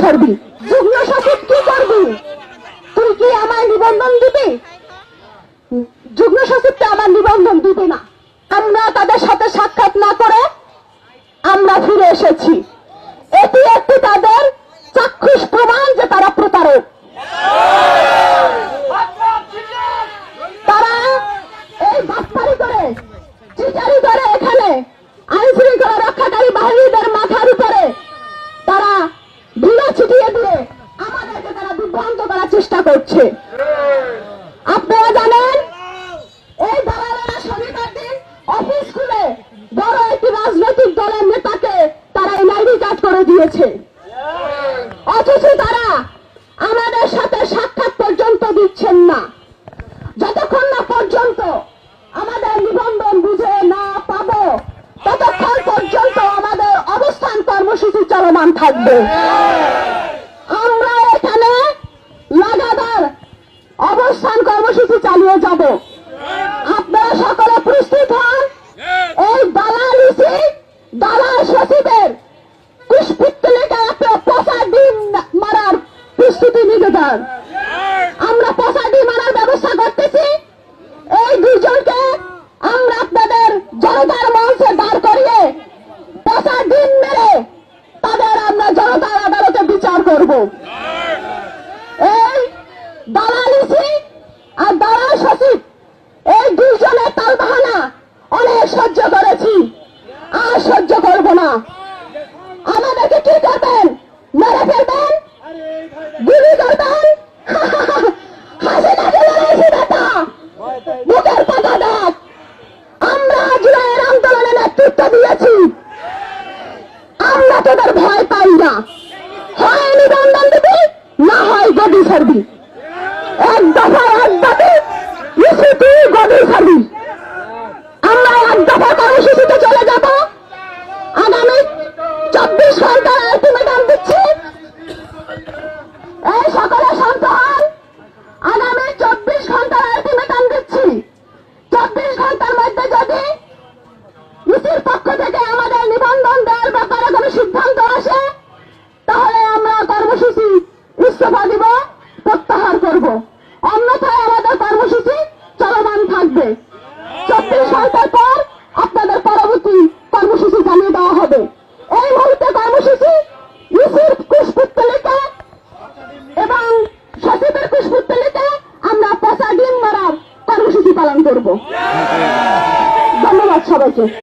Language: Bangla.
ছাড়বি? যুগ্ম সচিব কি করবি? তুই কি আমায় নিবন্ধন দিবি? যুগ্ম সচিব তো আমার নিবন্ধন দিবে না। আমরা তাদের সাথে সাক্ষাৎ না করে আমরা ফিরে এসেছি। এটি একটি তাদের চাক্ষুষ প্রমাণ যে তারা প্রতারক। তারা এই বাটপারি করে, চিটারি করে এখানে আইন শৃঙ্খলা রক্ষাকারী বাহিনীদের মাথার উপরে তারা ধুলো ছিটিয়ে দিয়ে আমাদেরকে তারা বিভ্রান্ত করার চেষ্টা করছে। আপনারা জানেন এই দালালেরা শনিবার দিন অফিস খুলে বড় একটি রাজনৈতিক দলের নেতাকে তারা এনআইডি কার্ড করে দিয়েছে, অথচ তারা আমাদের সাথে সাক্ষাৎ পর্যন্ত দিচ্ছেন না। যতক্ষণ না পর্যন্ত আমাদের নিবন্ধন বুঝে না পাবো ততক্ষণ পর্যন্ত আমাদের অবস্থান কর্মসূচি চলমান থাকবে। আমরা এখানে লাগাতার অবস্থান কর্মসূচি চালিয়ে যাব। আপনারা সকলে প্রস্তুত হন। এই দালাল সচিবের কুশপুত্তলিকা একটা পচা ডিম মারার প্রস্তুতি নিতে দেন। আমরা পচা ডিম মারার ব্যবস্থা করতেছি। এই দুজনকে আমরা আপনাদের জনতার মঞ্চে দাঁড় করিয়ে পচা ডিম মেরে তাদের আমরা জনতার আদালতে বিচার করব। এই দালালিসি আর দালাল সচিব এই দুইজনের তালবাহানা অনেক সহ্য করেছি, আর সহ্য করব না। আমাদেরকে কি করবেন? মেরে ফেলবেন? গুলি করবেন? হাসিনাকে লড়াইছি বেটা, বুকের পাতা দেখ। আমরা জুলাইয়ের আন্দোলনে নেতৃত্ব দিয়েছি। আমরা তোদের ভয় পাই না। হয় নিবন্ধন দিবি, না হয় গদি ছাড়বি। এক দফা এক দাবি, তুই গদি ছাড়বি। আমরা এক দফা কর্মসূচিতে চলে যাব। আগামী 24 ঘন্টার আলটিমেটাম দিচ্ছি। এই সকলে শান্ত হন। আগামী 24 ঘন্টার আলটিমেটাম দিচ্ছি। 24 ঘন্টার মধ্যে যদি ইসির পক্ষ থেকে আমাদের নিবন্ধন দেওয়ার ব্যাপারে কোনো সিদ্ধান্ত আসে তাহলে আমরা কর্মসূচি ইস্তফা দিব, প্রত্যাহার করব। অন্যথায় আমাদের কর্মসূচি চলমান থাকবে। 24 ঘন্টার পর আপনাদের পরবর্তী কর্মসূচি জানিয়ে দেওয়া হবে। এই মুহূর্তে কর্মসূচি ইসির কুশপুত্তলিকা এবং সচিবের কুশপুত্তলিকা আমরা পচা ডিম মারার কর্মসূচি পালন করব। ধন্যবাদ সবাইকে।